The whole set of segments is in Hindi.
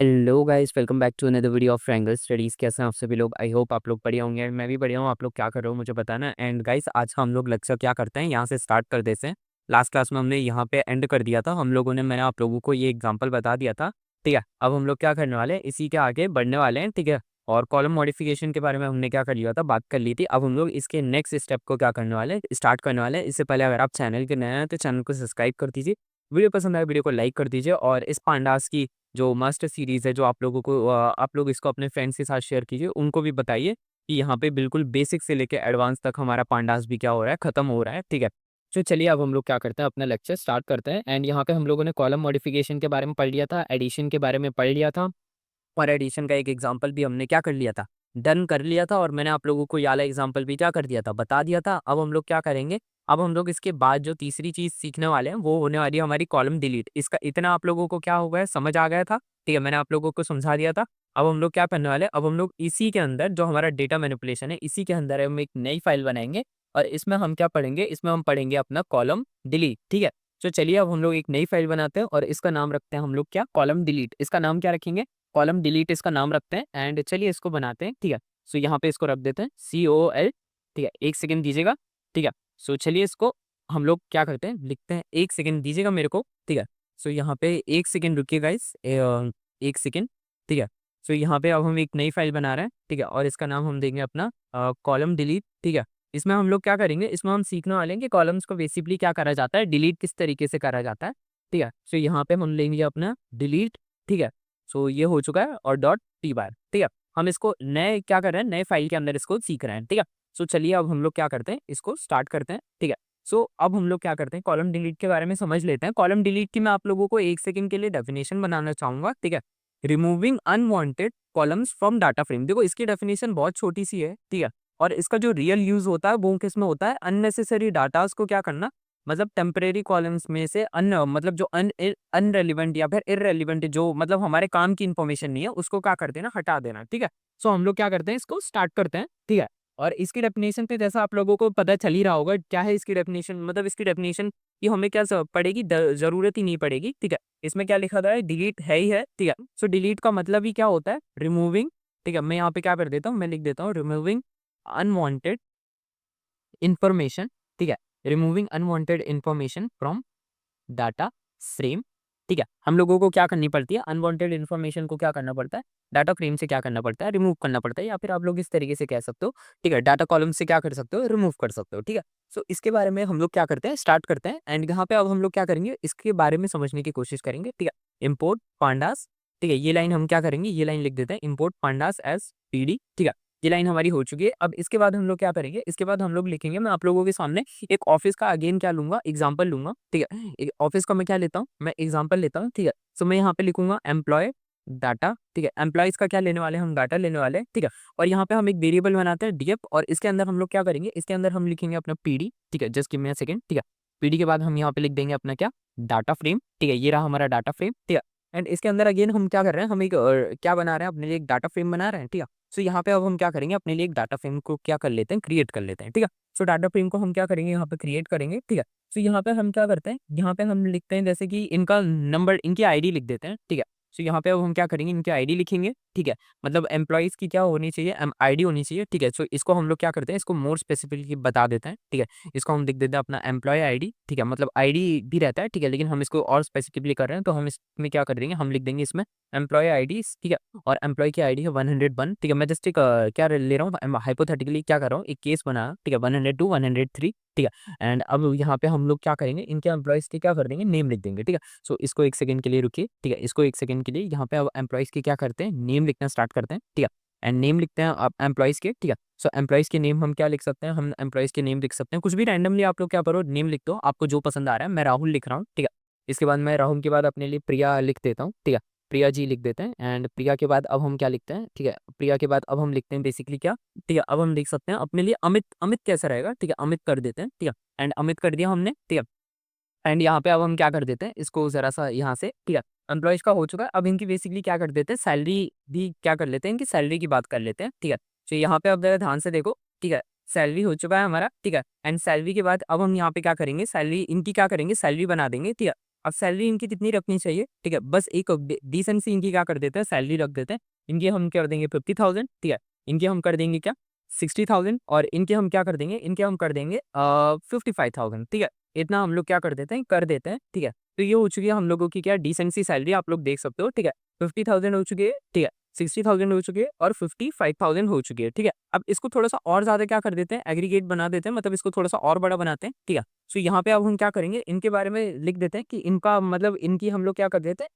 Hello guys, welcome back to another video of triangle studies. कैसे हैं आप सभी लोग? आई होप आप लोग बढ़िया होंगे एंड मैं भी बढ़िया हूँ। आप लोग क्या कर रहे हो मुझे बताना। एंड गाइस, आज हम लोग लेक्चर क्या करते हैं यहाँ से स्टार्ट कर देते हैं। लास्ट क्लास में हमने यहाँ पे एंड कर दिया था। हम लोगों ने मैंने आप लोगों को ये एग्जांपल बता दिया था, ठीक है। अब हम लोग क्या करने वाले हैं, इसी के आगे बढ़ने वाले हैं, ठीक है। और कॉलम मॉडिफिकेशन के बारे में हमने क्या कर लिया था, बात कर ली थी। अब हम लोग इसके नेक्स्ट स्टेप को क्या करने वाले हैं, स्टार्ट करने वाले हैं। इससे पहले अगर आप चैनल के नए हैं तो चैनल को सब्सक्राइब कर दीजिए, वीडियो पसंद आए वीडियो को लाइक कर दीजिए, और इस पांडास की जो मस्ट सीरीज़ है, जो आप लोगों को आप लोग इसको अपने फ्रेंड्स के साथ शेयर कीजिए, उनको भी बताइए कि यहाँ पे बिल्कुल बेसिक से लेके एडवांस तक हमारा पांडास भी क्या हो रहा है, खत्म हो रहा है, ठीक है। तो चलिए अब हम लोग क्या करते हैं, अपना लेक्चर स्टार्ट करते हैं। एंड यहाँ पे हम लोगों ने कॉलम मॉडिफिकेशन के बारे में पढ़ लिया था, एडिशन के बारे में पढ़ लिया था, और एडिशन का एक एग्जांपल भी हमने क्या कर लिया था, डन कर लिया था। और मैंने आप लोगों को ये वाला एग्जांपल भी क्या कर दिया था, बता दिया था। अब हम लोग क्या करेंगे, अब हम लोग इसके बाद जो तीसरी चीज़ सीखने वाले हैं वो होने वाली है हमारी कॉलम डिलीट। इसका इतना आप लोगों को क्या हो गया है, समझ आ गया था, ठीक है। मैंने आप लोगों को समझा दिया था। अब हम लोग क्या करने वाले हैं, अब हम लोग इसी के अंदर जो हमारा डेटा मैनिपुलेशन है, इसी के अंदर हम एक नई फाइल बनाएंगे, और इसमें हम क्या पढ़ेंगे, इसमें हम पढ़ेंगे अपना कॉलम डिलीट, ठीक है। तो चलिए अब हम लोग एक नई फाइल बनाते हैं, और इसका नाम रखते हैं हम लोग क्या, कॉलम डिलीट। इसका नाम क्या रखेंगे, कॉलम डिलीट इसका नाम रखते हैं। एंड चलिए इसको बनाते हैं, ठीक है। सो यहाँ पे इसको रख देते हैं COL, ठीक है। एक सेकंड दीजिएगा, ठीक है। सो चलिए इसको हम लोग क्या करते हैं, लिखते हैं, एक सेकंड दीजिएगा मेरे को, ठीक है। सो यहाँ पे एक सेकंड रुकिए गाइस, एक सेकंड, ठीक है। सो यहाँ पे अब हम एक नई फाइल बना रहे हैं, ठीक है, और इसका नाम हम देंगे अपना कॉलम डिलीट, ठीक है। इसमें हम लोग क्या करेंगे, इसमें हम सीखने वाले हैं कि कॉलम्स को बेसिकली क्या करा जाता है, डिलीट किस तरीके से करा जाता है, ठीक है। सो यहाँ पे हम लेंगे अपना डिलीट, ठीक है। सो ये हो चुका है, और डॉट टी बार, ठीक है। हम इसको नए क्या कर रहे हैं, नए फाइल के अंदर इसको सीख रहे हैं, ठीक है। सो चलिए अब हम लोग क्या करते हैं, इसको स्टार्ट करते हैं, ठीक है। सो अब हम लोग क्या करते हैं, कॉलम डिलीट के बारे में समझ लेते हैं। कॉलम डिलीट की मैं आप लोगों को एक सेकंड के लिए डेफिनेशन बनाना चाहूंगा, ठीक है। Removing unwanted columns from data frame. देखो इसकी डेफिनेशन बहुत छोटी सी है, ठीक है। और इसका जो रियल यूज होता है वो किस में होता है, अननेसेसरी डाटास को क्या करना, मतलब टेम्परेरी कॉलम्स में से मतलब जो अनरेलिवेंट या फिर इररेलिवेंट, जो मतलब हमारे काम की इंफॉर्मेशन नहीं है, उसको क्या कर देना, हटा देना, ठीक है। सो हम लोग क्या करते हैं, इसको स्टार्ट करते हैं, ठीक है। और इसकी डेफिनेशन पे जैसा आप लोगों को पता चल ही रहा होगा क्या है इसकी डेफिनेशन, मतलब इसकी डेफिनेशन की हमें क्या पड़ेगी, जरूरत ही नहीं पड़ेगी, ठीक है। इसमें क्या लिखा था, डिलीट है ही है, ठीक है। सो डिलीट का मतलब ही क्या होता है, रिमूविंग, ठीक है। मैं यहाँ पे क्या कर देता हूँ, मैं लिख देता हूँ रिमूविंग अनवांटेड इंफॉर्मेशन, ठीक है। Removing unwanted information from data frame, ठीक है। हम लोगों को क्या करनी पड़ती है, अनवांटेड इन्फॉर्मेशन को क्या करना पड़ता है, डाटा फ्रेम से क्या करना पड़ता है, रिमूव करना पड़ता है, या फिर आप लोग इस तरीके से कह सकते हो, ठीक है, डाटा कॉलम से क्या कर सकते हो, रिमूव कर सकते हो, ठीक है। सो इसके बारे में हम लोग क्या करते हैं, स्टार्ट करते हैं। एंड यहाँ पे अब हम लोग क्या करेंगे, इसके बारे में समझने की कोशिश करेंगे, ठीक है। इम्पोर्ट पांडास, ठीक है, ये लाइन हम क्या करेंगे, ये लाइन लिख देते हैं, इम्पोर्ट पांडास एज PD, ठीक है। ये लाइन हमारी हो चुकी है। अब इसके बाद हम लोग क्या करेंगे, इसके बाद हम लोग लिखेंगे, मैं आप लोगों के सामने एक ऑफिस का अगेन क्या लूंगा, एग्जाम्पल लूंगा, ठीक है। ऑफिस का मैं क्या लेता हूँ, मैं एग्जाम्पल लेता हूँ, ठीक है। सो मैं यहाँ पे लिखूंगा एम्प्लॉय डाटा, ठीक है। एम्प्लॉयज का क्या लेने वाले हैं, हम डाटा लेने वाले हैं, ठीक है। और यहाँ पे हम एक वेरिएबल बनाते हैं DF, और इसके अंदर हम लोग क्या करेंगे, इसके अंदर हम लिखेंगे अपना PD, ठीक है। Just give me a second, ठीक है। PD के बाद हम यहाँ पे लिख देंगे अपना क्या, डाटा फ्रेम, ठीक है। ये रहा हमारा डाटा फ्रेम, ठीक है। एंड इसके अंदर अगेन हम क्या कर रहे हैं, हम एक क्या बना रहे हैं, अपने लिए एक डाटा फ्रेम बना रहे हैं, ठीक है। सो यहाँ पे अब हम क्या करेंगे, अपने लिए एक डाटा फ्रेम को क्या कर लेते हैं, क्रिएट कर लेते हैं, ठीक है। सो डाटा फ्रेम को हम क्या करेंगे, यहाँ पे क्रिएट करेंगे, ठीक है। सो यहाँ पे हम क्या करते हैं, यहाँ पे हम लिखते हैं जैसे कि इनका नंबर, इनकी ID लिख देते हैं, ठीक है। सो यहाँ पे अब हम क्या करेंगे, इनकी ID लिखेंगे, ठीक है। मतलब एम्प्लॉइज की क्या होनी चाहिए, ID होनी चाहिए, ठीक है। सो इसको हम लोग क्या करते हैं, इसको मोर स्पेसिफिकली बता देते हैं, ठीक है। इसको हम लिख देते हैं अपना एम्प्लॉय ID, ठीक है। मतलब ID भी रहता है, ठीक है, लेकिन हम इसको और स्पेसिफिकली कर रहे हैं, तो हम इसमें क्या कर देंगे, हम लिख देंगे इसमें एम्प्लॉय ID, ठीक है। और एम्प्लॉय की ID है 101, ठीक है। मैं जस्ट एक क्या ले रहा हूँ, हाइपोथेटिकली क्या कर रहा हूँ, एक केस बना, ठीक है, 102 103, ठीक है। एंड अब यहाँ पे हम लोग क्या करेंगे, इनके एम्प्लॉयज़ के क्या कर देंगे, नेम लिख देंगे, ठीक है। सो इसको एक सेकंड के लिए रुकिए, ठीक है। इसको एक सेकंड के लिए यहाँ पे अब एम्प्लॉयज़ की क्या करते हैं, नेम लिखना स्टार्ट करते हैं, ठीक है। एंड नेम लिखते हैं अब एम्प्लॉयज़ के, ठीक है। सो एम्प्लॉयज़ के नेम हम क्या लिख सकते हैं, हम एम्प्लॉयज़ के नेम लिख सकते हैं, कुछ भी रैंडमली आप लोग क्या करो, नेम लिख दो, आपको जो पसंद आ रहा है। मैं राहुल लिख रहा हूँ, ठीक है। इसके बाद मैं राहुल के बाद अपने लिए प्रिया लिख देता हूँ, ठीक है। प्रिया जी लिख देते हैं। एंड प्रिया के बाद अब हम क्या लिखते हैं, ठीक है। प्रिया के बाद अब हम लिखते हैं बेसिकली क्या, ठीक है। अब हम लिख सकते हैं अपने लिए अमित, अमित कैसा रहेगा, ठीक है, अमित कर देते हैं, ठीक है। एंड अमित कर दिया हमने, ठीक है। एंड यहाँ पे अब हम क्या कर देते हैं, इसको जरा सा यहाँ से, ठीक है। एम्प्लॉयज का हो चुका है, अब इनकी बेसिकली क्या कर देते हैं, सैलरी भी क्या कर लेते हैं, इनकी सैलरी की बात कर लेते हैं, ठीक है। तो यहाँ पे अब जरा ध्यान से देखो, ठीक है। सैलरी हो चुका है हमारा, ठीक है। एंड सैलरी के बाद अब हम यहाँ पे क्या करेंगे, सैलरी इनकी क्या करेंगे, सैलरी बना देंगे, ठीक है। अब सैलरी इनकी कितनी रखनी चाहिए, ठीक है, बस एक डिसेंट सी इनकी क्या कर देते हैं, सैलरी रख देते हैं। इनकी हम कर देंगे 50,000, ठीक है, इनके हम कर देंगे क्या 60,000, और इनके हम क्या कर देंगे, इनके हम कर देंगे 55,000, ठीक है, इतना हम लोग क्या कर देते हैं, कर देते हैं, ठीक है। तो ये हो चुकी है हम लोगों की क्या डिसेंट सी सैलरी, आप लोग देख सकते हो, ठीक है। 50,000 हो चुकी है, ठीक है, 60,000 हो चुकी है और 55,000 हो चुकी है, ठीक है। अब इसको थोड़ा-सा और ज़्यादा क्या कर देते हैं, एग्रीगेट बना देते हैं, मतलब इसको थोड़ा-सा और बड़ा बनाते हैं, ठीक है। सो यहाँ पे अब हम क्या करेंगे, इनके बारे में लिख देते हैं कि इनका मतलब इनकी हम लोग क्या कर देते हैं,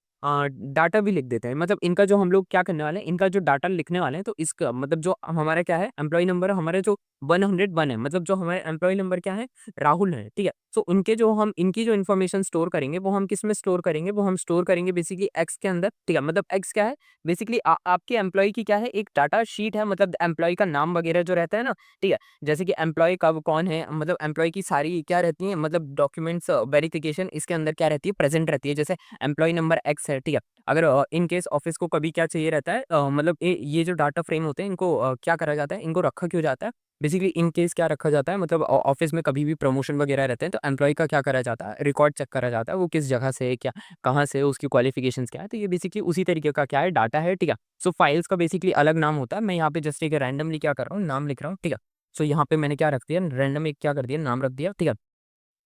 डाटा भी लिख देते हैं। मतलब इनका जो हम लोग क्या करने वाले हैं, इनका जो डाटा लिखने वाले हैं, तो इसका मतलब जो हमारा क्या है, एम्प्लॉयी नंबर हमारे जो 101 है, मतलब जो हमारे एम्प्लॉयी नंबर क्या है, राहुल है, ठीक है। सो उनके जो हम इनकी जो इन्फॉर्मेशन स्टोर करेंगे, वो हम किस में स्टोर करेंगे, वो हम स्टोर करेंगे बेसिकली एक्स के अंदर, ठीक है। मतलब एक्स क्या है, बेसिकली आपके एम्प्लॉयी की क्या है, एक डाटा शीट है, मतलब एम्प्लॉयी का नाम वगैरह जो रहता है ना, ठीक है। जैसे कि एम्प्लॉयी कब कौन है, मतलब एम्प्लॉयी की सारी क्या रहती है, मतलब डॉक्यूमेंट्स वेरिफिकेशन इसके अंदर क्या रहती है, प्रेजेंट रहती है। जैसे एम्प्लॉयी नंबर एक्स है, ठीक है। अगर इन केस ऑफिस को कभी क्या चाहिए रहता है, मतलब ये जो डाटा फ्रेम होते हैं, इनको क्या करा जाता है, इनको रखा क्यों जाता है, बेसिकली इन केस क्या रखा जाता है, मतलब ऑफिस में कभी भी प्रमोशन वगैरह रहते हैं, तो एम्प्लॉय का क्या करा जाता है, रिकॉर्ड चेक करा जाता है, वो किस जगह से है, क्या कहाँ से है, उसकी क्वालिफिकेशंस क्या है। तो ये बेसिकली उसी तरीके का क्या है, डाटा है, ठीक है। सो फाइल्स का बेसिकली अलग नाम होता है। मैं यहाँ पे जस्ट एक रैंडमली क्या कर रहा हूँ, नाम लिख रहा हूँ, ठीक है। सो यहाँ पे मैंने क्या रख दिया, रैंडम एक क्या कर दिया, नाम रख दिया, ठीक है।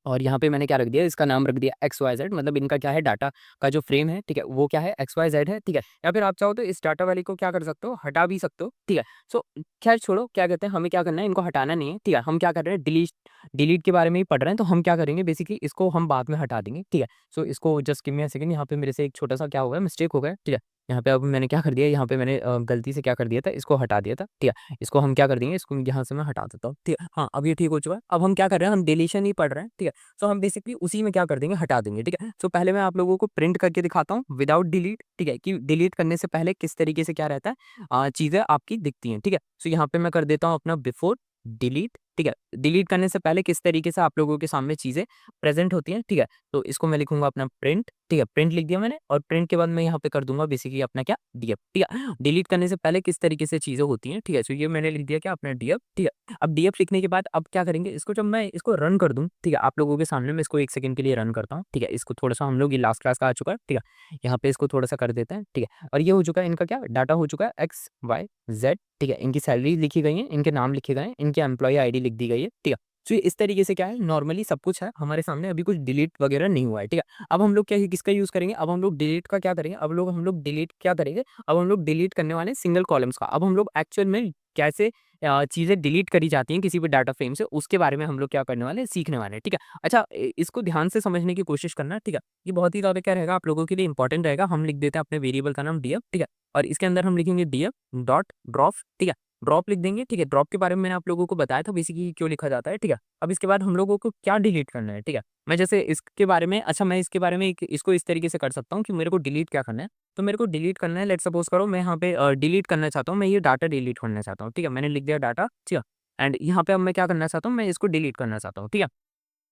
और यहाँ पे मैंने क्या रख दिया, इसका नाम रख दिया एक्स वाई जेड, मतलब इनका क्या है, डाटा का जो फ्रेम है, ठीक है, वो क्या है, एक्स वाई जेड है, ठीक है। या फिर आप चाहो तो इस डाटा वाली को क्या कर सकते हो, हटा भी सकते हो, ठीक है। सो खैर छोड़ो, क्या कहते हैं, हमें क्या करना है, इनको हटाना नहीं है, ठीक है। हम क्या कर रहे हैं, डिलीट डिलीट के बारे में ही पढ़ रहे हैं, तो हम क्या करेंगे, बेसिकली इसको हम बाद में हटा देंगे, ठीक है। सो इसको just give me a second, यहाँ पे मेरे से एक छोटा सा क्या हो गया, मिस्टेक हो गया, ठीक है। यहाँ पे अब मैंने क्या कर दिया, यहाँ पे मैंने गलती से क्या कर दिया था, इसको हटा दिया था, ठीक है। इसको हम क्या कर देंगे, इसको यहाँ से मैं हटा देता हूँ, ठीक है। हाँ, अब ये ठीक हो चुका है। अब हम क्या कर रहे हैं, हम डिलीशन ही पढ़ रहे हैं, ठीक है। सो हम बेसिकली उसी में क्या कर देंगे, हटा देंगे, ठीक है। सो पहले मैं आप लोगों को प्रिंट करके दिखाता हूँ विदाउट डिलीट, ठीक है, कि डिलीट करने से पहले किस तरीके से क्या रहता है, चीज़ें आपकी दिखती हैं, ठीक है। सो यहाँ पे मैं कर देता हूँ अपना बिफोर डिलीट, ठीक है। डिलीट करने से पहले किस तरीके से आप लोगों के सामने चीज़ें प्रेजेंट होती हैं, ठीक है। तो इसको मैं लिखूंगा अपना प्रिंट, ठीक है, प्रिंट लिख दिया मैंने, और प्रिंट के बाद मैं यहाँ पे कर दूंगा बेसिकली अपना क्या, डीएफ, ठीक है। डिलीट करने से पहले किस तरीके से चीज़ें होती हैं, ठीक है। सो ये मैंने लिख दिया क्या, अपना डीएफ, ठीक है। अब डीएफ लिखने के बाद अब क्या करेंगे, इसको जब मैं इसको रन कर दूँ, ठीक है, आप लोगों के सामने मैं इसको 1 सेकंड के लिए रन करता हूँ, ठीक है। इसको थोड़ा-सा हम लोग ये लास्ट क्लास का आ चुका है, ठीक है। यहाँ पे इसको थोड़ा-सा कर देते हैं, ठीक है। और ये हो चुका है इनका क्या डाटा हो चुका है एक्स, वाई, ज़ेड, ठीक है। इनकी सैलरी लिखी गई है, इनके नाम लिखे गए हैं, इनके एम्प्लॉयी आईडी लिख दी गई है, ठीक है। तो ये इस तरीके से क्या है, नॉर्मली सब कुछ है हमारे सामने, अभी कुछ डिलीट वगैरह नहीं हुआ है, ठीक है। अब हम लोग क्या किसका यूज़ करेंगे, अब हम लोग डिलीट का क्या करेंगे, अब हम लोग डिलीट क्या करेंगे, अब हम लोग डिलीट करने वाले हैं सिंगल कॉलम्स का। अब हम लोग एक्चुअल में कैसे चीज़ें डिलीट करी जाती हैं किसी भी डाटा फ्रेम से, उसके बारे में हम लोग क्या करने वाले हैं, सीखने वाले हैं, ठीक है। अच्छा, इसको ध्यान से समझने की कोशिश करना, ठीक है। ये बहुत ही ज़्यादा क्या रहेगा, आप लोगों के लिए इंपॉर्टेंट रहेगा। हम लिख देते हैं अपने वेरिएबल का नाम डीएफ, ठीक है। और इसके अंदर हम लिखेंगे डीएफ डॉट ड्रॉप, ठीक है। ड्रॉप लिख देंगे, ठीक है। ड्रॉप के बारे में मैंने आप लोगों को बताया था बेसिकली क्यों लिखा जाता है, ठीक है। अब इसके बाद हम लोगों को क्या डिलीट करना है, ठीक है। मैं जैसे इसके बारे में, अच्छा मैं इसके बारे में इसको इस तरीके से कर सकता हूँ कि मेरे को डिलीट क्या करना है। तो मेरे को डिलीट करना है, लेट्स सपोज करो मैं यहाँ पे डिलीट करना चाहता हूँ, मैं ये डाटा डिलीट करना चाहता हूँ, ठीक है। मैंने लिख दिया डाटा, ठीक है। एंड यहाँ पे अब मैं क्या करना चाहता हूँ, मैं इसको डिलीट करना चाहता हूँ, ठीक है।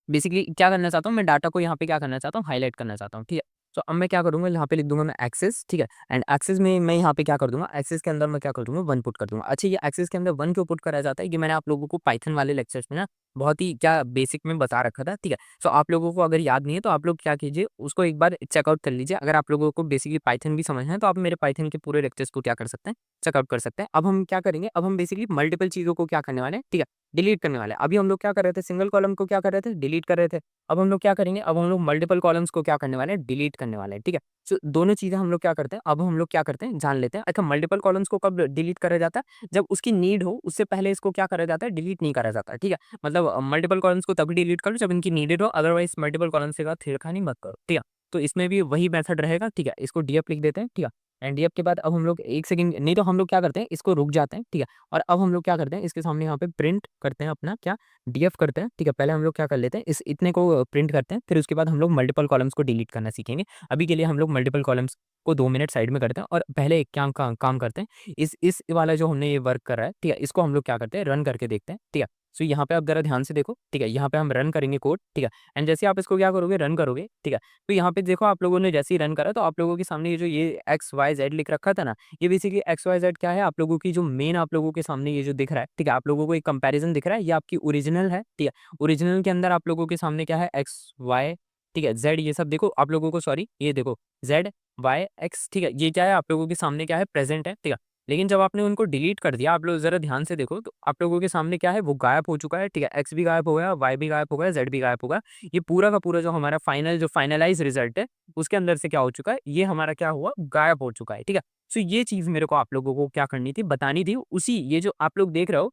बेसिकली क्या करना चाहता हूँ, मैं डाटा को यहाँ पे क्या करना चाहता हूँ, हाइलाइट करना चाहता हूँ, ठीक है। तो अब मैं क्या करूँगा, यहाँ पे लिख दूँगा मैं एक्सेस, ठीक है। एंड एक्सेस में मैं यहाँ पे क्या कर दूँगा, एक्सेस के अंदर मैं क्या कर दूँगा, 1 पुट कर दूँगा। अच्छा, ये एक्सेस के अंदर 1 क्यों पुट करा जाता है, ये मैंने आप लोगों को पाइथन वाले लेक्चर्स में ना बहुत ही क्या बेसिक में बता रखा था, ठीक है। सो आप लोगों को अगर याद नहीं है तो आप लोग क्या कीजिए, उसको एक बार चेकआउट कर लीजिए। अगर आप लोगों को बेसिकली पाइथन भी समझना है तो आप मेरे पाइथन के पूरे लेक्चर्स को क्या कर सकते हैं, चेकआउट कर सकते हैं। अब हम क्या करेंगे, अब हम बेसिकली मल्टीपल चीज़ों को क्या करने वाले हैं, ठीक है, डिलीट करने वाले हैं। अभी हम लोग क्या कर रहे थे, सिंगल कॉलम को क्या कर रहे थे, डिलीट कर रहे थे। अब हम लोग क्या करेंगे, अब हम लोग मल्टीपल कॉलम्स को क्या करने वाले हैं, डिलीट करने वाले हैं, ठीक है। सो दोनों चीज़ें हम लोग क्या करते हैं, अब हम लोग क्या करते हैं जान लेते हैं। अच्छा, मल्टीपल कॉलम्स को कब डिलीट करा जाता है, जब उसकी नीड हो, उससे पहले इसको क्या करा जाता है, डिलीट नहीं करा जाता है, ठीक है। मतलब मल्टीपल कॉलम्स को तभी डिलीट करो जब इनकी नीडेड हो, अदरवाइज मल्टीपल कॉलम्स के साथ छेड़खानी मत करो, ठीक है। तो इसमें भी वही मेथड रहेगा, ठीक है। इसको डीएफ लिख देते हैं, ठीक है। एंड डीएफ के बाद अब हम लोग 1 सेकंड नहीं तो हम लोग क्या करते हैं, इसको रुक जाते हैं, ठीक है। और अब हम लोग क्या करते हैं, इसके सामने यहाँ पे प्रिंट करते हैं अपना क्या, डीएफ करते हैं, ठीक है। पहले हम लोग क्या कर लेते हैं, इस इतने को प्रिंट करते हैं, फिर उसके बाद हम लोग मल्टीपल कॉलम्स को डिलीट करना सीखेंगे। अभी के लिए हम लोग मल्टीपल कॉलम्स को 2 मिनट साइड में करते हैं और पहले एक क्या काम करते हैं, इस वाला जो हमने ये वर्क करा है, ठीक है, इसको हम लोग क्या करते हैं, रन करके देखते हैं, ठीक है। सो यहाँ पे आप जरा ध्यान से देखो, ठीक है। यहाँ पे हम रन करेंगे कोड, ठीक है। एंड जैसे आप इसको क्या करोगे, रन करोगे, ठीक है। तो यहाँ पे देखो आप लोगों ने जैसे ही रन करा तो आप लोगों के सामने ये जो ये एक्स वाई जेड लिख रखा था ना, ये बेसिकली एक्स वाई जेड क्या है, आप लोगों की जो मेन आप लोगों के सामने ये जो दिख रहा है, ठीक है, आप लोगों को एक कंपैरिजन दिख रहा है, ये आपकी ओरिजिनल है, ठीक है। ओरिजिनल के अंदर आप लोगों के सामने क्या है, एक्स वाई ठीक है, जेड ये सब देखो आप लोगों को, सॉरी ये देखो जेड वाई एक्स, ठीक है, ये क्या है आप लोगों के सामने क्या है, प्रेजेंट है, ठीक है। लेकिन जब आपने उनको डिलीट कर दिया, आप लोग जरा ध्यान से देखो, तो आप लोगों के सामने क्या है, वो गायब हो चुका है, ठीक है। एक्स भी गायब हो गया, वाई भी गायब हो गया, जेड भी गायब हो गया। ये पूरा का पूरा जो हमारा फाइनल जो फाइनलाइज रिजल्ट है, उसके अंदर से क्या हो चुका है, ये हमारा क्या हुआ, गायब हो चुका है, ठीक है। सो ये चीज मेरे को आप लोगों को क्या करनी थी, बतानी थी। उसी ये जो आप लोग देख रहे हो,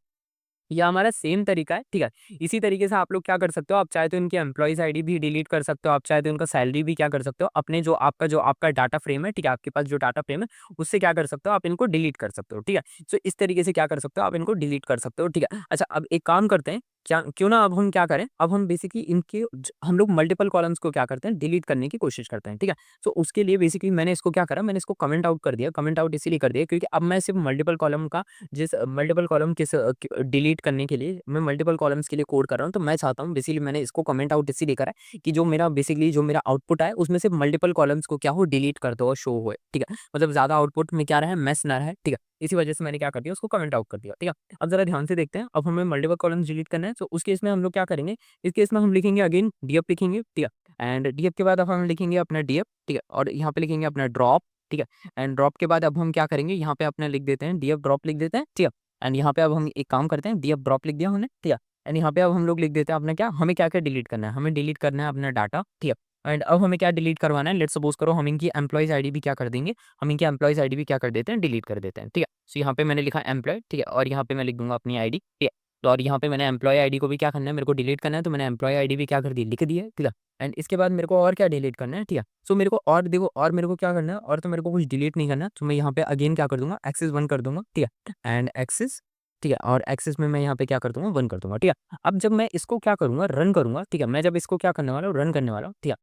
ये हमारा सेम तरीका है, ठीक है। इसी तरीके से आप लोग क्या कर सकते हो, आप चाहे तो इनकी एम्प्लॉइज आईडी भी डिलीट कर सकते हो, आप चाहे तो इनका सैलरी भी क्या कर सकते हो, अपने जो आपका डाटा फ्रेम है, ठीक है, आपके पास जो डाटा फ्रेम है उससे क्या कर सकते हो, आप इनको डिलीट कर सकते हो, ठीक है। सो इस तरीके से क्या कर सकते हो, आप इनको डिलीट कर सकते हो, ठीक है। अच्छा, अब एक काम करते हैं, क्या क्यों ना अब हम क्या करें, अब हम बेसिकली हम लोग मल्टीपल कॉलम्स को क्या करते हैं, डिलीट करने की कोशिश करते हैं, ठीक है। सो उसके लिए बेसिकली मैंने इसको क्या करा, मैंने इसको कमेंट आउट कर दिया। कमेंट आउट इसीलिए कर दिया क्योंकि अब मैं सिर्फ मल्टीपल कॉलम का जिस मल्टीपल कॉलम किस डिलीट करने के लिए मैं मल्टीपल कॉलम्स के लिए कोड कर रहा हूँ, तो मैं चाहता हूँ बेसिकली मैंने इसको कमेंट आउट इसीलिए करा है कि जो मेरा बेसिकली जो मेरा आउटपुट है उसमें से मल्टीपल कॉलम्स को क्या हो, डिलीट कर दो और शो हो, ठीक है। मतलब ज्यादा आउटपुट में क्या रहे, मैस ना रहे, ठीक है। इसी वजह से मैंने क्या कर दिया, उसको कमेंट आउट कर दिया, ठीक है। अब जरा ध्यान से देखते हैं, अब हमें मल्टीपल कॉलम्स डिलीट करना है, तो उस केस में हम लोग क्या करेंगे, इस केस में हम लिखेंगे अगेन डीएफ लिखेंगे, ठीक है। एंड डीएफ के बाद अब हम लिखेंगे अपना डीएफ, ठीक है, और यहाँ पे लिखेंगे अपना ड्रॉप, ठीक है। एंड ड्रॉप के बाद अब हम क्या करेंगे, यहाँ पे अपने लिख देते हैं डीएफ ड्रॉप लिख देते हैं, ठीक है। एंड यहाँ पे अब हम एक काम करते हैं, डीएफ ड्रॉप लिख दिया हमने, ठीक है। एंड यहाँ पे अब हम लोग लिख देते हैं अपना क्या, हमें क्या क्या डिलीट करना है, हमें डिलीट करना है अपना डाटा, ठीक है। एंड अब हमें क्या डिलीट करवाना है, लेट्स सपोज करो हम इनकी एम्प्लॉइज आईडी भी क्या कर देंगे, हम इनकी एम्प्लॉइज आईडी भी क्या कर देते हैं, डिलीट कर देते हैं, ठीक है। सो यहाँ पे मैंने लिखा एम्प्लॉय, ठीक है, और यहाँ पे मैं लिख दूंगा अपनी आईडी, ठीक है। तो और यहाँ पे मैंने एम्प्लॉय आईडी को भी क्या करना है, मेरे को डिलीट करना है, तो मैंने एम्प्लॉय आईडी भी क्या कर दी, लिख दी है, ठीक है। एंड इसके बाद मेरे को और क्या डिलीट करना है, ठीक है। सो मेरे को और देखो, और मेरे को क्या करना है, और तो मेरे को कुछ डिलीट नहीं करना, तो मैं यहाँ पे अगेन क्या कर दूंगा, एक्सेस 1 कर दूंगा, ठीक है। एंड एक्सेस, ठीक है, और एक्सेस में मैं यहाँ पे क्या कर दूंगा, 1 कर दूंगा, ठीक है। अब जब मैं इसको क्या करूंगा, रन करूंगा, ठीक है, मैं जब इसको क्या करने वाला हूँ, रन करने वाला हूँ, ठीक है।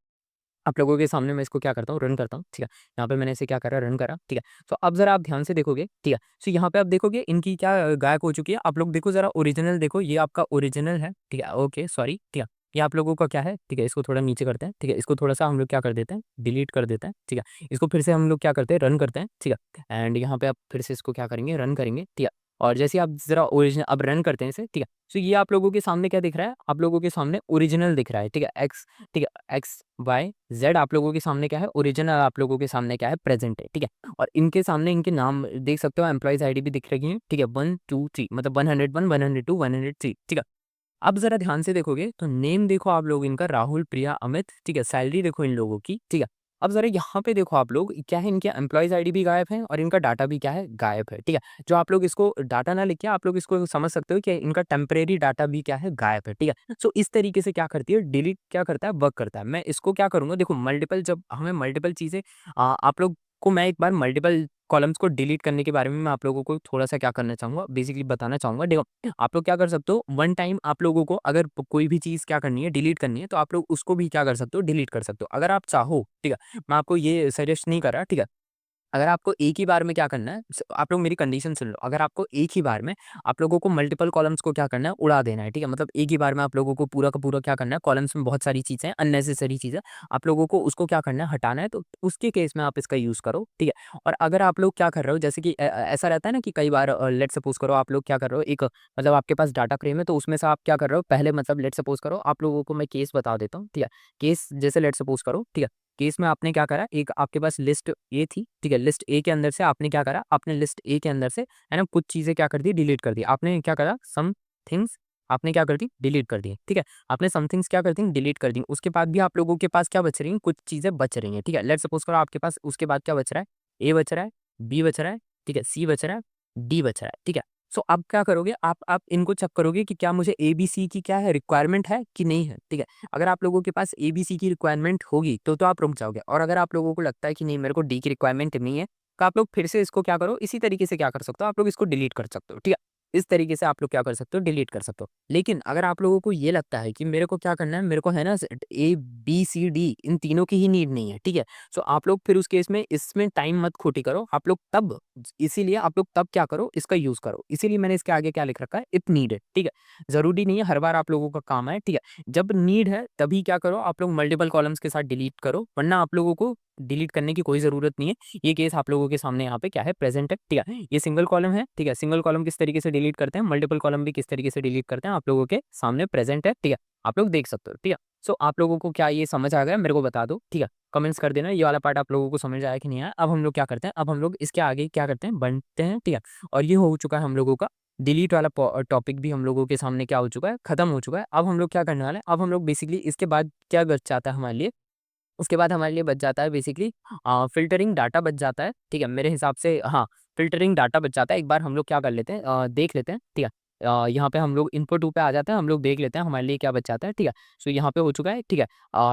आप लोगों के सामने मैं इसको क्या करता हूँ, रन करता हूँ, ठीक है। यहाँ पे मैंने इसे क्या करा, रन करा, ठीक है। तो अब जरा आप ध्यान से देखोगे, ठीक है। सो यहाँ पे आप देखोगे इनकी क्या गायब हो चुकी है। आप लोग देखो जरा, ओरिजिनल देखो, ये आपका ओरिजिनल है, ठीक है, ओके सॉरी, ठीक है। ये आप लोगों का क्या है, ठीक है, इसको थोड़ा नीचे करते हैं, ठीक है। इसको थोड़ा सा हम लोग क्या कर देते हैं, डिलीट कर देते हैं, ठीक है। इसको फिर से हम लोग क्या करते हैं, रन करते हैं, ठीक है। एंड यहाँ पे आप फिर से इसको क्या करेंगे, रन करेंगे, ठीक है। और जैसे आप जरा ओरिजिनल अब रन करते हैं इसे, ठीक है। सो ये आप लोगों के सामने क्या दिख रहा है, आप लोगों के सामने ओरिजिनल दिख रहा है, ठीक है, एक्स, ठीक है, एक्स वाई जेड आप लोगों के सामने क्या है, ओरिजिनल आप लोगों के सामने क्या है, प्रेजेंट है, ठीक है। और इनके सामने इनके नाम देख सकते हो, एम्प्लॉइज आईडी भी दिख रही है, ठीक है, 1 2 3, मतलब 101 102 103, ठीक है। अब जरा ध्यान से देखोगे तो नेम देखो आप लोग इनका, राहुल प्रिया अमित, ठीक है। सैलरी देखो इन लोगों की, ठीक है। अब जरा यहाँ पे देखो आप लोग, क्या है, इनके एम्प्लॉइज आईडी भी गायब है और इनका डाटा भी क्या है, गायब है, ठीक है। जो आप लोग इसको डाटा ना लिखे, आप लोग इसको समझ सकते हो कि इनका टेम्परेरी डाटा भी क्या है, गायब है, ठीक है। सो इस तरीके से क्या करती है, डिलीट क्या करता है, वर्क करता है। मैं इसको क्या करूंगा, देखो मल्टीपल, जब हमें मल्टीपल चीजें आप लोग को मैं एक बार मल्टीपल कॉलम्स को डिलीट करने के बारे में मैं आप लोगों को थोड़ा सा क्या करना चाहूंगा, बेसिकली बताना चाहूंगा। देखो आप लोग क्या कर सकते हो, वन टाइम आप लोगों को अगर कोई भी चीज़ क्या करनी है, डिलीट करनी है, तो आप लोग उसको भी क्या कर सकते हो, डिलीट कर सकते हो अगर आप चाहो, ठीक है। मैं आपको ये सजेस्ट नहीं कर रहा, ठीक है। अगर आपको एक ही बार में क्या करना है, आप लोग मेरी कंडीशन सुन लो, अगर आपको एक ही बार में आप लोगों को मल्टीपल कॉलम्स को क्या करना है, उड़ा देना है, ठीक है। मतलब एक ही बार में आप लोगों को पूरा का पूरा क्या करना है, कॉलम्स में बहुत सारी चीज़ें अननेसेसरी चीज़ें, आप लोगों को उसको क्या करना है, हटाना है, तो उसके केस में आप इसका यूज़ करो, ठीक है। और अगर आप लोग क्या कर रहे हो, जैसे कि ऐसा रहता है ना कि कई बार लेट सपोज करो आप लोग क्या कर रहे हो, एक मतलब आपके पास डाटा फ्रेम है, तो उसमें से आप क्या कर रहे हो, पहले मतलब लेट सपोज करो आप लोगों को मैं केस बता देता हूँ, ठीक है। केस जैसे लेट सपोज करो, ठीक है। केस में आपने क्या करा, एक आपके पास लिस्ट ए थी, ठीक है। लिस्ट ए के अंदर से आपने क्या करा, आपने लिस्ट ए के अंदर से है ना कुछ चीजें क्या कर दी, डिलीट कर दी। आपने क्या करा, सम थिंग्स आपने क्या कर दी, डिलीट कर दी, ठीक है। आपने सम थिंग्स क्या कर दी, डिलीट कर दी। उसके बाद भी आप लोगों के पास क्या बच रही है, कुछ चीजें बच रही हैं, ठीक है। लेट सपोज करो आपके पास उसके बाद क्या बच रहा है, ए बच रहा है, बी बच रहा है, ठीक है, सी बच रहा है, डी बच रहा है, ठीक है। सो अब क्या करोगे, आप इनको चेक करोगे कि क्या मुझे ए बी सी की क्या है, रिक्वायरमेंट है कि नहीं है, ठीक है। अगर आप लोगों के पास एबीसी की रिक्वायरमेंट होगी तो आप रुक जाओगे, और अगर आप लोगों को लगता है कि नहीं मेरे को डी की रिक्वायरमेंट नहीं है, तो आप लोग फिर से इसको क्या करो, इसी तरीके से क्या कर सकते हो, आप लोग इसको डिलीट कर सकते हो, ठीक है। इस तरीके से आप लोग क्या कर सकते हो, डिलीट कर सकते हो। लेकिन अगर आप लोगों को ये लगता है कि मेरे को क्या करना है, मेरे को है ना ए बी सी डी इन तीनों की ही नीड नहीं है, ठीक है। सो आप लोग फिर उस केस में इसमें टाइम मत खोटी करो, आप लोग तब इसीलिए आप लोग तब क्या करो, इसका यूज करो। इसीलिए मैंने इसके आगे क्या लिख रखा है, इफ नीडेड, ठीक है। जरूरी नहीं है हर बार आप लोगों का काम है, ठीक है। जब नीड है तभी क्या करो, आप लोग मल्टीपल कॉलम्स के साथ डिलीट करो, वरना आप लोगों को डिलीट करने की कोई जरूरत नहीं है। ये केस आप लोगों के सामने यहाँ पे क्या है, प्रेजेंट है, ठीक है। ये सिंगल कॉलम है, ठीक है। सिंगल कॉलम किस तरीके से डिलीट करते हैं, मल्टीपल कॉलम भी किस तरीके से डिलीट करते हैं, आप लोगों के सामने प्रेजेंट है, ठीक है। आप लोग देख सकते हो, ठीक है। सो आप लोगों को क्या ये समझ आ गया मेरे को बता दो, ठीक है? कमेंट्स कर देना ये वाला पार्ट आप लोगों को समझ आया कि नहीं आया। अब हम लोग क्या करते हैं, अब हम लोग इसके आगे क्या करते हैं, बढ़ते हैं, ठीक है? और ये हो चुका है हम लोगों का डिलीट वाला टॉपिक भी हम लोगों के सामने क्या हो चुका है, खत्म हो चुका है। अब हम लोग क्या करने वाले हैं, अब हम लोग बेसिकली इसके बाद क्या बच जाता है हमारे लिए, उसके बाद हमारे लिए बच जाता है बेसिकली फ़िल्टरिंग डाटा बच जाता है, ठीक है? मेरे हिसाब से हाँ, फ़िल्टरिंग डाटा बच जाता है। एक बार हम लोग क्या कर लेते हैं देख लेते हैं, ठीक है? यहाँ पे हम लोग इनपुट 2 पे आ जाते हैं, हम लोग देख लेते हैं हमारे लिए क्या बच जाता है, ठीक है? सो यहाँ पे हो चुका है, ठीक है?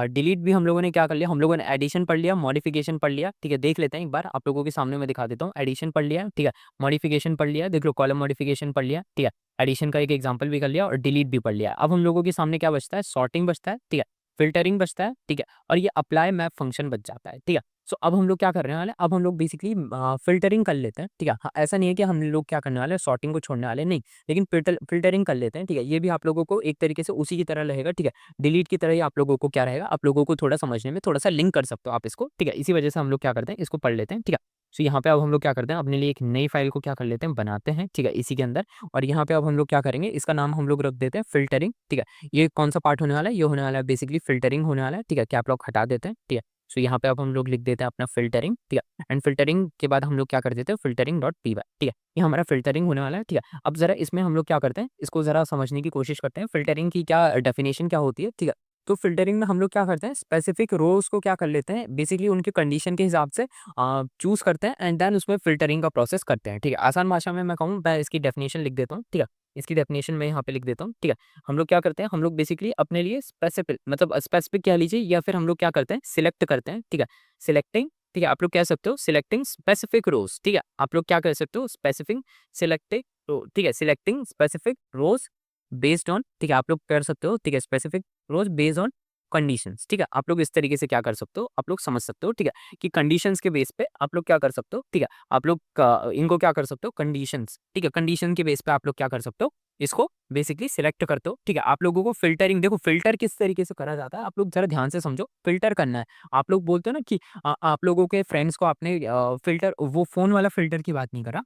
डिलीट भी हम लोगों ने क्या कर लिया, हम लोगों ने एडिशन पढ़ लिया, मॉडिफ़िकेशन पढ़ लिया, ठीक है? देख लेते हैं एक बार आप लोगों के सामने मैं दिखा देता हूँ। एडिशन पढ़ लिया, ठीक है? मॉडिफ़िकेशन पढ़ लिया, देख लो कॉलम मॉडिफ़िकेशन पढ़ लिया, ठीक है? एडिशन का एक एग्ज़ाम्पल भी कर लिया और डिलीट भी पढ़ लिया। अब हम लोगों के सामने क्या बचता है, सॉर्टिंग बचता है, ठीक है? फ़िल्टरिंग बचता है, ठीक है? और ये अप्लाई मैप फंक्शन बच जाता है, ठीक है? सो अब हम लोग क्या करने वाले हैं, अब हम लोग बेसिकली फ़िल्टरिंग कर लेते हैं, ठीक है? हाँ, ऐसा नहीं है कि हम लोग क्या करने वाले हैं, सॉर्टिंग को छोड़ने वाले हैं, नहीं। लेकिन फ़िल्टरिंग कर लेते हैं, ठीक है? ये भी आप लोगों को एक तरीके से उसी की तरह रहेगा, ठीक है? डिलीट की तरह ही आप लोगों को क्या रहेगा, आप लोगों को थोड़ा समझने में थोड़ा-सा लिंक कर सकते हो आप इसको, ठीक है? इसी वजह से हम लोग क्या करते हैं, इसको पढ़ लेते हैं, ठीक है? सो यहाँ पे अब हम लोग क्या करते हैं, अपने लिए एक नई फ़ाइल को क्या कर लेते हैं, बनाते हैं, ठीक है? इसी के अंदर और यहाँ पे अब हम लोग क्या करेंगे, इसका नाम हम लोग रख देते हैं फ़िल्टरिंग, ठीक है? ये कौन-सा पार्ट होने वाला है? ये होने वाला है बेसिकली फ़िल्टरिंग होने वाला है, ठीक है? कैप लॉक हटा देते हैं, ठीक है? सो यहाँ पे अब हम लोग लिख देते हैं अपना फ़िल्टरिंग, ठीक है? एंड फ़िल्टरिंग के बाद हम लोग क्या कर देते हैं फ़िल्टरिंग डॉट पी वाई, ठीक है? ये हमारा फ़िल्टरिंग होने वाला है, ठीक है? अब ज़रा इसमें हम लोग क्या करते हैं, इसको ज़रा समझने की कोशिश करते हैं, फ़िल्टरिंग की क्या डेफ़िनेशन क्या होती है, ठीक है? तो फ़िल्टरिंग में हम लोग क्या करते हैं, स्पेसिफ़िक रोज़ को क्या कर लेते हैं, बेसिकली उनके कंडीशन के हिसाब से चूज़ करते हैं एंड देन उसमें फ़िल्टरिंग का प्रोसेस करते हैं, ठीक है? आसान भाषा में मैं कहूँ, मैं इसकी डेफ़िनेशन लिख देता हूँ, ठीक है? इसकी डेफ़िनेशन मैं यहाँ पे लिख देता हूँ, ठीक है? हम लोग क्या करते हैं, हम लोग बेसिकली अपने लिए स्पेसिफिक कह लीजिए या फिर हम लोग क्या करते हैं, सिलेक्ट करते हैं, ठीक है? सिलेक्टिंग, ठीक है? आप लोग कह सकते हो सिलेक्टिंग स्पेसिफिक रोज़, ठीक है? आप लोग क्या कर सकते हो, स्पेसिफिक सिलेक्टिंग रो, ठीक है? Selecting specific rows based on, ठीक है? आप लोग कर सकते हो, ठीक है? Specific rows based on conditions, ठीक है? आप लोग इस तरीके से क्या कर सकते हो, आप लोग समझ सकते हो, ठीक है? कि कंडीशंस के बेस पे आप लोग क्या कर सकते हो, ठीक है? आप लोग इनको क्या कर सकते हो, कंडीशंस, ठीक है? कंडीशन के बेस पे आप लोग क्या कर सकते हो, इसको बेसिकली सिलेक्ट करते हो, ठीक है? आप लोगों को फ़िल्टरिंग देखो फ़िल्टर किस तरीके से करा जाता है, आप लोग ज़रा ध्यान से समझो, फ़िल्टर करना है। आप लोग बोलते हो ना कि आप लोगों के फ्रेंड्स को आपने फ़िल्टर वो फ़ोन वाला फ़िल्टर की बात नहीं करा।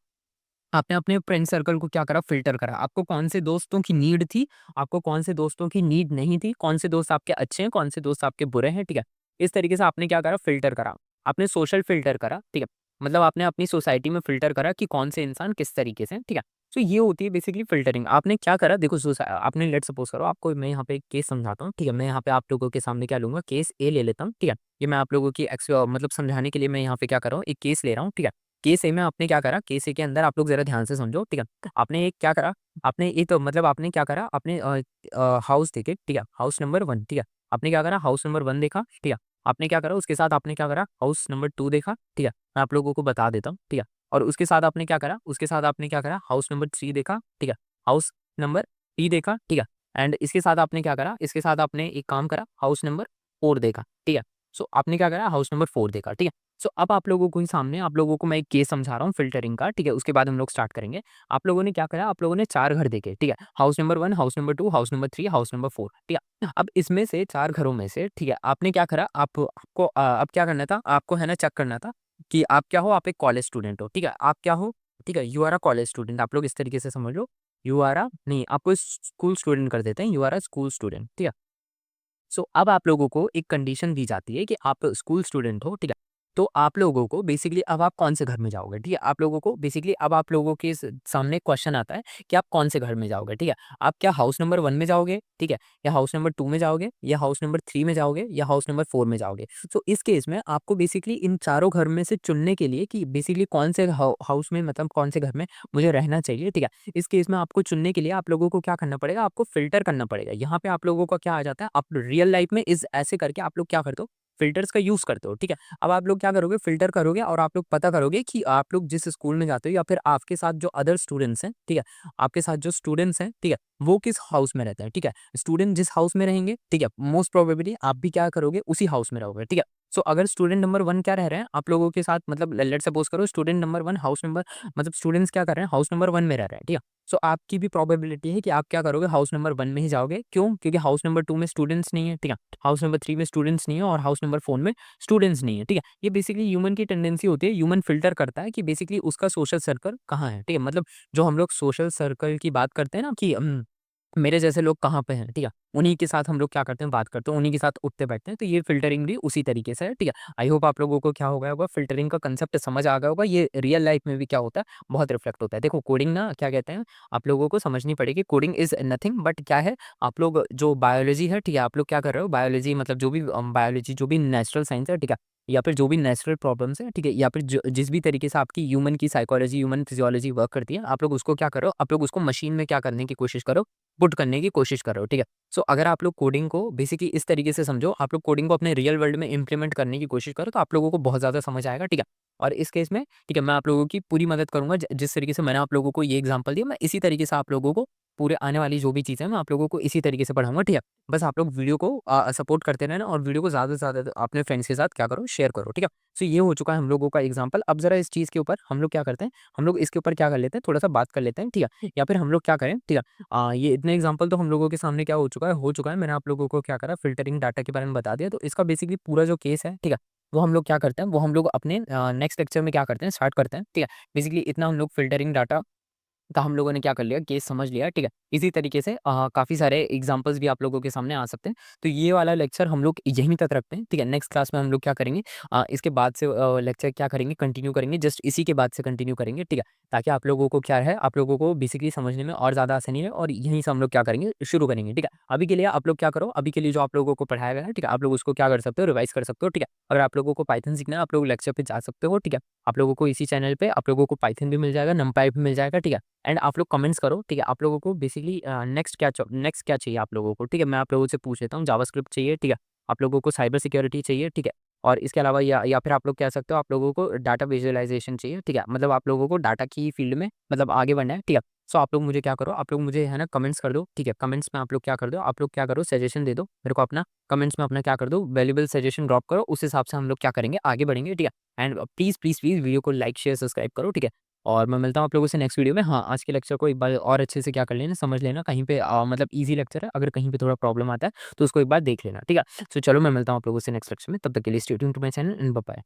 आपने अपने फ्रेंड सर्कल को क्या करा, फ़िल्टर करा। आपको कौन से दोस्तों की नीड थी, आपको कौन से दोस्तों की नीड नहीं थी, कौन से दोस्त आपके अच्छे हैं, कौन से दोस्त आपके बुरे हैं, ठीक है? इस तरीके से आपने क्या करा, फ़िल्टर करा। आपने सोशल फ़िल्टर करा, ठीक है? मतलब आपने अपनी सोसाइटी में फ़िल्टर करा कि कौन से इंसान किस तरीके से हैं, ठीक है? तो ये होती है बेसिकली फ़िल्टरिंग। आपने क्या करा देखो आपने लेट्स सपोज़ करो आपको मैं यहाँ पे एक केस समझाता हूँ, ठीक है? मैं यहाँ पे आप लोगों के सामने क्या लूँगा, केस ए ले लेता हूँ, ठीक है? ये मैं आप लोगों की मतलब समझाने के लिए मैं यहाँ पे क्या कर रहा हूँ, एक केस ले रहा हूँ, ठीक है? केस ए में आपने क्या करा, केस ए के अंदर आप लोग ज़रा ध्यान से समझो, ठीक है? आपने एक क्या करा, आपने एक मतलब आपने क्या करा, आपने हाउस देखे, ठीक है? हाउस नंबर 1, ठीक है? आपने क्या करा, हाउस नंबर 1 देखा, ठीक है? आपने क्या करा, उसके साथ आपने क्या करा, हाउस नंबर 2 देखा, ठीक है? मैं आप लोगों को बता देता हूँ, ठीक है? और उसके साथ आपने क्या करा, उसके साथ आपने क्या करा, हाउस नंबर 3 देखा, ठीक है? हाउस नंबर 3 देखा, ठीक है? एंड इसके साथ आपने क्या करा, इसके साथ आपने एक काम करा, हाउस नंबर 4 देखा, ठीक है? सो आपने क्या करा, हाउस नंबर 4 देखा, ठीक है? सो अब आप लोगों को ही सामने आप लोगों को मैं एक केस समझा रहा हूँ फ़िल्टरिंग का, ठीक है? उसके बाद हम लोग स्टार्ट करेंगे। आप लोगों ने क्या करा, आप लोगों ने 4 घर देखे, ठीक है? House number 1, house number 2, house number 3, house number 4, ठीक है? अब इसमें से 4 घरों में से, ठीक है, आपने क्या करा, आपको अब क्या करना था, आपको है ना चेक करना था कि आप क्या हो, आप एक कॉलेज स्टूडेंट हो, ठीक है? आप क्या हो, ठीक है? You are a college student, आप लोग इस तरीके से समझ लो, यू आर अ नहीं, आपको स्कूल स्टूडेंट कर देते हैं, you are a school student, ठीक है? सो अब आप लोगों को एक कंडीशन दी जाती है कि आप स्कूल स्टूडेंट हो, ठीक है? तो आप लोगों को बेसिकली अब आप कौन से घर में जाओगे, ठीक है? आप लोगों को बेसिकली अब आप लोगों के सामने क्वेश्चन आता है कि आप कौन से घर में जाओगे, ठीक है? आप क्या हाउस नंबर 1 में जाओगे, ठीक है? या हाउस नंबर 2 में जाओगे, या हाउस नंबर 3 में जाओगे, या हाउस नंबर 4 में जाओगे? तो इस केस में आपको बेसिकली इन चारों घर में से चुनने के लिए कि बेसिकली कौन से हाउस में मतलब कौन से घर में मुझे रहना चाहिए, ठीक है? इस केस में आपको चुनने के लिए आप लोगों को क्या करना पड़ेगा, आपको फ़िल्टर करना पड़ेगा। यहाँ पे आप लोगों का क्या आ जाता है, आप रियल लाइफ़ में इस ऐसे करके आप लोग क्या करते हो, फ़िल्टर्स का यूज़ करते हो, ठीक है? अब आप लोग क्या करोगे, फ़िल्टर करोगे और आप लोग पता करोगे कि आप लोग जिस स्कूल में जाते हो या फिर आपके साथ जो अदर स्टूडेंट्स हैं, ठीक है? आपके साथ जो स्टूडेंट्स हैं, ठीक है? वो किस हाउस में रहते हैं, ठीक है? स्टूडेंट जिस हाउस में रहेंगे, ठीक है? मोस्ट प्रोबेबली आप भी क्या करोगे, उसी हाउस में रहोगे, ठीक है? सो अगर स्टूडेंट नंबर 1 क्या रह रहे हैं, आप लोगों के साथ मतलब लेट्स सपोज़ करो स्टूडेंट नंबर 1 हाउस नंबर मतलब स्टूडेंट्स क्या कर रहे हैं, हाउस नंबर 1 में रह रहे हैं, ठीक है? सो आपकी भी प्रोबेबिलिटी है कि आप क्या करोगे, हाउस नंबर 1 में ही जाओगे। क्यों? क्योंकि हाउस नंबर 2 में स्टूडेंट्स नहीं है, ठीक है? हाउस नंबर 3 में स्टूडेंट्स नहीं है और हाउस नंबर 4 में स्टूडेंट्स नहीं है, ठीक है? ये बेसिकली ह्यूमन की टेंडेंसी होती है, ह्यूमन फ़िल्टर करता है कि बेसिकली उसका सोशल सर्कल कहाँ है, ठीक है? मतलब जो हम लोग सोशल सर्कल की बात करते हैं ना कि मेरे जैसे लोग कहाँ पे हैं, ठीक है? उन्हीं के साथ हम लोग क्या करते हैं, बात करते हैं, उन्हीं के साथ उठते बैठते हैं, तो ये फ़िल्टरिंग भी उसी तरीके से है, ठीक है? आई होप आप लोगों को क्या हो गया होगा, फ़िल्टरिंग का कंसेप्ट समझ आ गया होगा, ये रियल लाइफ़ में भी क्या होता है, बहुत रिफ्लेक्ट होता है। देखो कोडिंग ना क्या कहते हैं, आप लोगों को समझनी पड़ेगी, कोडिंग इज़ नथिंग बट क्या है, आप लोग जो बायोलॉजी है, ठीक है? आप लोग क्या कर रहे हो, बायोलॉजी मतलब जो भी बायोलॉजी जो भी नेचुरल साइंस है, ठीक है? या फिर जो भी नेचुरल प्रॉब्लम्स हैं, ठीक है? या फिर ज जिस भी तरीके से आपकी ह्यूमन की साइकोलॉजी, ह्यूमन फिजियोलॉजी वर्क करती है, आप लोग उसको क्या करो, आप लोग उसको मशीन में क्या करने की कोशिश करो, पुट करने की कोशिश कर रहे हो, ठीक है? सो अगर आप लोग कोडिंग को बेसिकली इस तरीके से समझो, आप लोग कोडिंग को अपने रियल वर्ल्ड में इम्प्लीमेंट करने की कोशिश करो, तो आप लोगों को बहुत ज़्यादा समझ आएगा, ठीक है? और इस केस में, ठीक है, मैं आप लोगों की पूरी मदद करूँगा, ज जिस तरीके से मैंने आप लोगों को ये एग्ज़ाम्पल दिया, मैं इसी तरीके से आप लोगों को पूरे आने वाली जो भी चीज़ें हैं, मैं आप लोगों को इसी तरीके से पढ़ाऊँगा, ठीक है? बस आप लोग वीडियो को सपोर्ट करते रहना और वीडियो को ज़्यादा से ज़्यादा अपने फ्रेंड्स के साथ क्या करो, शेयर करो, ठीक है? सो ये हो चुका है हम लोगों का एग्ज़ाम्पल। अब ज़रा इस चीज़ के ऊपर हम लोग क्या करते हैं, हम लोग इसके ऊपर क्या कर लेते हैं, थोड़ा-सा बात कर लेते हैं, ठीक है? या फिर हम लोग क्या करें, ठीक है? ये इतने एग्ज़ाम्पल तो हम लोगों के सामने क्या हो चुका है, मैंने आप लोगों को क्या करा फ़िल्टरिंग डाटा के बारे में बता दिया, तो इसका बेसिकली पूरा जो केस है, ठीक है? वो हम लोग क्या करते हैं, वो हम लोग अपने नेक्स्ट लेक्चर में क्या करते हैं, स्टार्ट करते हैं, ठीक है? बेसिकली इतना हम लोग फ़िल्टरिंग डाटा तो हम लोगों ने क्या कर लिया, केस समझ लिया, ठीक है? इसी तरीके से काफ़ी सारे एग्ज़ाम्पल्स भी आप लोगों के सामने आ सकते हैं। तो ये वाला लेक्चर हम लोग यहीं तक रखते हैं, ठीक है? नेक्स्ट क्लास में हम लोग क्या करेंगे, इसके बाद से लेक्चर क्या करेंगे, कंटिन्यू करेंगे, जस्ट इसी के बाद से कंटिन्यू करेंगे, ठीक है? ताकि आप लोगों को क्या है, आप लोगों को बेसिकली समझने में और ज़्यादा आसानी है और यहीं से हम लोग क्या करेंगे, शुरू करेंगे, ठीक है? अभी के लिए आप लोग क्या करो, अभी के लिए जो आप लोगों को पढ़ाया गया है, ठीक है? आप लोग उसको क्या कर सकते हो, रिवाइज़ कर सकते हो, ठीक है? अगर आप लोगों को पाइथन सीखना है, आप लोग लेक्चर पे जा सकते हो, ठीक है? आप लोगों को इसी चैनल पे आप लोगों को पाइथन भी मिल जाएगा, नमपाई भी मिल जाएगा, ठीक है? एंड आप लोग कमेंट्स करो, ठीक है? आप लोगों को बेसिकली नेक्स्ट क्या चाहिए आप लोगों को, ठीक है? मैं आप लोगों से पूछ लेता हूँ, जावास्क्रिप्ट चाहिए, ठीक है? आप लोगों को साइबर सिक्योरिटी चाहिए, ठीक है? और इसके अलावा या फिर आप लोग कह सकते हो आप लोगों को डाटा विजुअलाइज़ेशन चाहिए, ठीक है? मतलब आप लोगों को डाटा की फील्ड में मतलब आगे बढ़ना है, ठीक है? सो आप लोग मुझे क्या करो, आप लोग मुझे है ना कमेंट्स कर दो, ठीक है? कमेंट्स में आप लोग क्या कर दो, आप लोग क्या करो सजेशन दे दो मेरे को अपना, कमेंट्स में अपना क्या कर दो वैल्यूएबल सजेशन ड्रॉप करो, उस हिसाब से हम लोग क्या करेंगे, आगे बढ़ेंगे, ठीक है? एंड प्लीज़ वीडियो को लाइक, शेयर, सब्सक्राइब करो, ठीक है? और मैं मिलता हूँ आप लोगों से नेक्स्ट वीडियो में। हाँ, आज के लेक्चर को एक बार और अच्छे से क्या कर लेना, समझ लेना। कहीं पे मतलब ईज़ी लेक्चर है, अगर कहीं पे थोड़ा प्रॉब्लम आता है, तो उसको एक बार देख लेना, ठीक है? सो चलो मैं मिलता हूँ आप लोगों से नेक्स्ट लेक्चर में। तब तक के लिए stay tuned to my channel and bye bye.